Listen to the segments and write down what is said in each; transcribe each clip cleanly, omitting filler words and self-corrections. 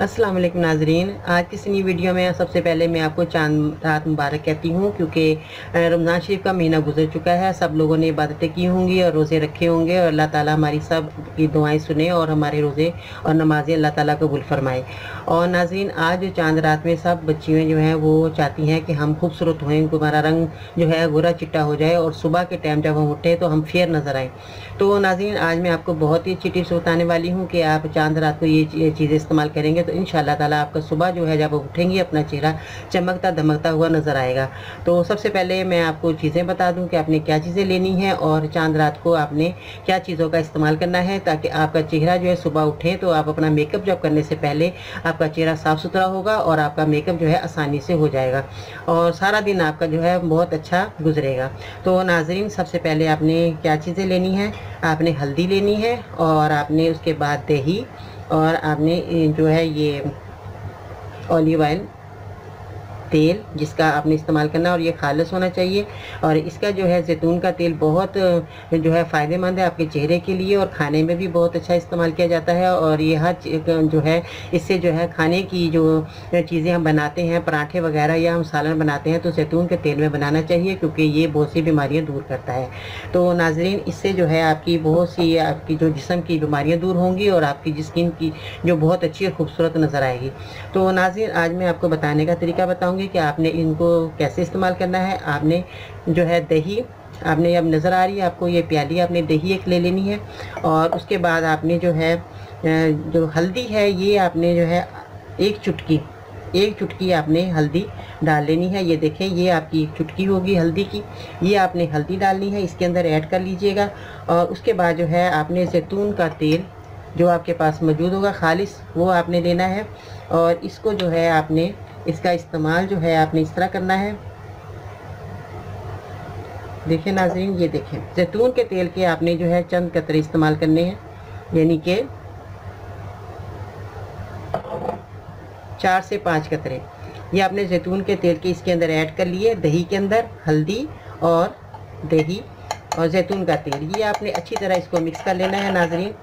अस्सलाम वालेकुम नाजरीन, आज की इस नई वीडियो में सबसे पहले मैं आपको चांद रात मुबारक कहती हूँ, क्योंकि रमज़ान शरीफ का महीना गुजर चुका है। सब लोगों ने इबादतें की होंगी और रोज़े रखे होंगे और अल्लाह ताला हमारी सब की दुआएं सुने और हमारे रोज़े और नमाज़ें अल्लाह ताला कबूल फरमाए। और नाजरीन, आज जो चांद रात में सब बच्चियाँ जो हैं वो चाहती हैं कि हम खूबसूरत होएँ, हमारा रंग जो है गोरा चिट्टा हो जाए और सुबह के टाइम जब हम उठें तो हम फेयर नज़र आएँ। तो नाज़रीन, आज मैं आपको बहुत ही अच्छी टिप्स बताने वाली हूँ कि आप चांद रात को ये चीज़ें इस्तेमाल करेंगे तो इंशाअल्लाह ताला आपका सुबह जो है जब आप उठेंगे अपना चेहरा चमकता धमकता हुआ नज़र आएगा। तो सबसे पहले मैं आपको चीज़ें बता दूं कि आपने क्या चीज़ें लेनी है और चांद रात को आपने क्या चीज़ों का इस्तेमाल करना है, ताकि आपका चेहरा जो है सुबह उठें तो आप अपना मेकअप जब करने से पहले आपका चेहरा साफ़ सुथरा होगा और आपका मेकअप जो है आसानी से हो जाएगा और सारा दिन आपका जो है बहुत अच्छा गुजरेगा। तो नाज़रीन, सबसे पहले आपने क्या चीज़ें लेनी है, आपने हल्दी लेनी है और आपने उसके बाद दही और आपने जो है ये ऑलिव ऑयल तेल जिसका आपने इस्तेमाल करना और ये खालिस होना चाहिए। और इसका जो है जैतून का तेल बहुत जो है फ़ायदेमंद है आपके चेहरे के लिए और खाने में भी बहुत अच्छा इस्तेमाल किया जाता है। और ये हर जो है इससे जो है खाने की जो चीज़ें हम बनाते हैं, पराठे वगैरह या हम सालन बनाते हैं तो जैतून के तेल में बनाना चाहिए, क्योंकि ये बहुत सी बीमारियाँ दूर करता है। तो नाजरीन, इससे जो है आपकी बहुत सी आपकी जो जिस्म की बीमारियाँ दूर होंगी और आपकी स्किन की जो बहुत अच्छी और खूबसूरत नज़र आएगी। तो नाजरीन, आज मैं आपको बताने का तरीका बताऊँगी कि आपने इनको कैसे इस्तेमाल करना है। आपने जो है दही, आपने अब नज़र आ रही है आपको ये प्याली, आपने दही एक ले लेनी है और उसके बाद आपने जो है जो हल्दी है ये आपने जो है एक चुटकी आपने हल्दी डाल लेनी है। ये देखें, ये आपकी एक चुटकी होगी हल्दी की, ये आपने हल्दी डालनी है, इसके अंदर ऐड कर लीजिएगा। और उसके बाद जो है आपने जैतून का तेल जो आपके पास मौजूद होगा खालिस, वो आपने लेना है और इसको जो है आपने इसका इस्तेमाल जो है आपने इस तरह करना है। देखिए नाज़रीन, ये देखें जैतून के तेल के आपने जो है चंद कतरे इस्तेमाल करने हैं, यानी कि 4 से 5 कतरे ये आपने जैतून के तेल के इसके अंदर ऐड कर लिए। दही के अंदर हल्दी और दही और जैतून का तेल, ये आपने अच्छी तरह इसको मिक्स कर लेना है। नाज़रीन,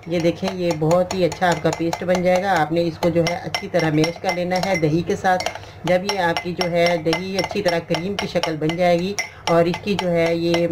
ये देखें, ये बहुत ही अच्छा आपका पेस्ट बन जाएगा। आपने इसको जो है अच्छी तरह मैश कर लेना है दही के साथ। जब ये आपकी जो है दही अच्छी तरह क्रीम की शक्ल बन जाएगी और इसकी जो है ये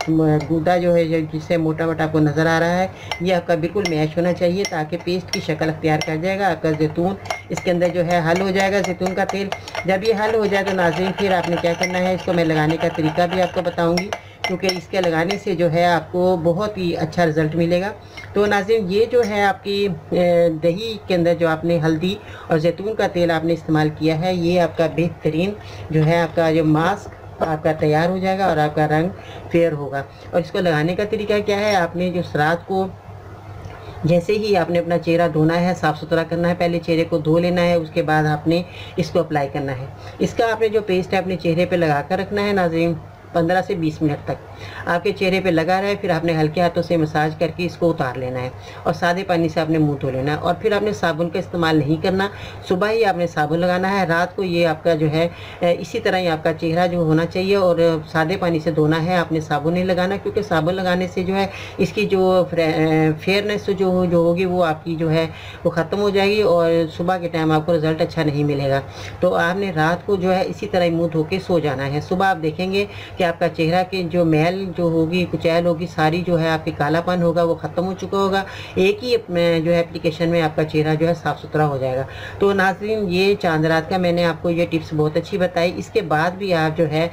गूदा जो है जिससे मोटा मोटा आपको नज़र आ रहा है, ये आपका बिल्कुल मैश होना चाहिए ताकि पेस्ट की शक्ल अख्तियार कर जाएगा। आपका जैतून इसके अंदर जो है हल हो जाएगा, जैतून का तेल। जब ये हल हो जाए तो नाज़रीन फिर आपने क्या करना है, इसको मैं लगाने का तरीका भी आपको बताऊँगी, क्योंकि इसके लगाने से जो है आपको बहुत ही अच्छा रिज़ल्ट मिलेगा। तो नाज़रीन, ये जो है आपकी दही के अंदर जो आपने हल्दी और जैतून का तेल आपने इस्तेमाल किया है, ये आपका बेहतरीन जो है आपका जो मास्क आपका तैयार हो जाएगा और आपका रंग फेयर होगा। और इसको लगाने का तरीका क्या है, आपने जो रात को जैसे ही आपने अपना चेहरा धोना है, साफ़ सुथरा करना है, पहले चेहरे को धो लेना है, उसके बाद आपने इसको अप्लाई करना है। इसका आपने जो पेस्ट है अपने चेहरे पे लगा कर रखना है नाज़रीन, 15 से 20 मिनट तक आपके चेहरे पे लगा रहे। फिर आपने हल्के हाथों से मसाज करके इसको उतार लेना है और सादे पानी से आपने मुंह धो लेना है। और फिर आपने साबुन का इस्तेमाल नहीं करना, सुबह ही आपने साबुन लगाना है। रात को ये आपका जो है इसी तरह ही आपका चेहरा जो होना चाहिए और सादे पानी से धोना है, आपने साबुन नहीं लगाना, क्योंकि साबुन लगाने से जो है इसकी जो फेयरनेस जो होगी वो आपकी जो है वो ख़त्म हो जाएगी और सुबह के टाइम आपको रिज़ल्ट अच्छा नहीं मिलेगा। तो आपने रात को जो है इसी तरह ही मुँह धो के सो जाना है। सुबह आप देखेंगे कि आपका चेहरा की जो मैल जो होगी, कुचैल होगी, सारी जो है आपकी कालापन होगा वो ख़त्म हो चुका होगा। एक ही जो है एप्लीकेशन में आपका चेहरा जो है साफ़ सुथरा हो जाएगा। तो नाज़रीन, ये चांद रात का मैंने आपको ये टिप्स बहुत अच्छी बताई। इसके बाद भी आप जो है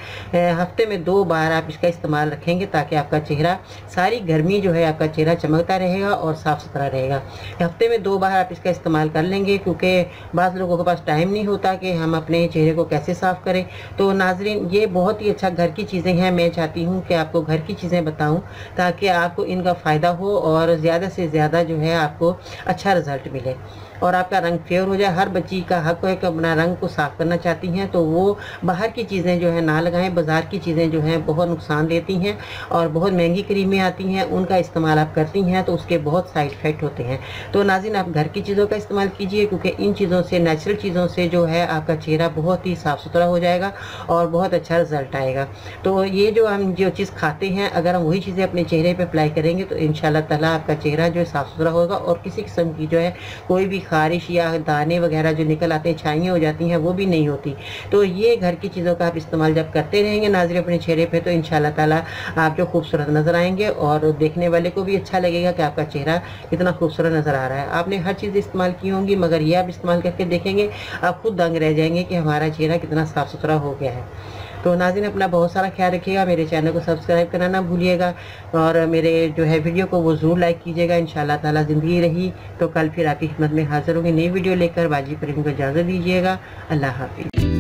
हफ्ते में 2 बार आप इसका इस्तेमाल रखेंगे ताकि आपका चेहरा सारी गर्मी जो है आपका चेहरा चमकता रहेगा और साफ़ सुथरा रहेगा। हफ्ते में 2 बार आप इसका इस्तेमाल कर लेंगे, क्योंकि बाज़ लोगों के पास टाइम नहीं होता कि हम अपने चेहरे को कैसे साफ़ करें। तो नाज़रीन, ये बहुत ही अच्छा घर की चीज़ें हैं। मैं चाहती हूँ कि आपको घर की चीज़ें बताऊँ ताकि आपको इनका फ़ायदा हो और ज़्यादा से ज़्यादा जो है आपको अच्छा रिज़ल्ट मिले और आपका रंग फेयर हो जाए। हर बच्ची का हक है कि अपना रंग को साफ़ करना चाहती हैं, तो वो बाहर की चीज़ें जो है ना लगाएं। बाज़ार की चीज़ें जो हैं बहुत नुकसान देती हैं और बहुत महंगी क्रीमें आती हैं, उनका इस्तेमाल आप करती हैं तो उसके बहुत साइड इफ़ेक्ट होते हैं। तो नाज़रीन, आप घर की चीज़ों का इस्तेमाल कीजिए, क्योंकि इन चीज़ों से, नेचुरल चीज़ों से जो है आपका चेहरा बहुत ही साफ़ सुथरा हो जाएगा और बहुत अच्छा रिज़ल्ट आएगा। तो ये जो हम जो चीज़ खाते हैं, अगर हम वही चीज़ें अपने चेहरे पे अप्लाई करेंगे तो इंशाल्लाह ताला आपका चेहरा जो है साफ़ सुथरा होगा और किसी किस्म की जो है कोई भी खारिश या दाने वगैरह जो निकल आते हैं, छाइयाँ हो जाती हैं, वो भी नहीं होती। तो ये घर की चीज़ों का आप इस्तेमाल जब करते रहेंगे नाज़रीन अपने चेहरे पे, तो इंशाल्लाह ताला आप जो खूबसूरत नज़र आएंगे और देखने वाले को भी अच्छा लगेगा कि आपका चेहरा कितना खूबसूरत नज़र आ रहा है। आपने हर चीज़ इस्तेमाल की होंगी, मगर ये आप इस्तेमाल करके देखेंगे, आप खुद दंग रह जाएंगे कि हमारा चेहरा कितना साफ़ सुथरा हो गया है। तो नाज़रीन अपना बहुत सारा ख्याल रखिएगा, मेरे चैनल को सब्सक्राइब करना ना भूलिएगा और मेरे जो है वीडियो को वो ज़रूर लाइक कीजिएगा। इंशाल्लाह ताला ज़िंदगी रही तो कल फिर आपकी खिदमत में हाज़िर होंगे नई वीडियो लेकर। बाजी करीम को इजाज़त दीजिएगा। अल्लाह हाफ़िज़।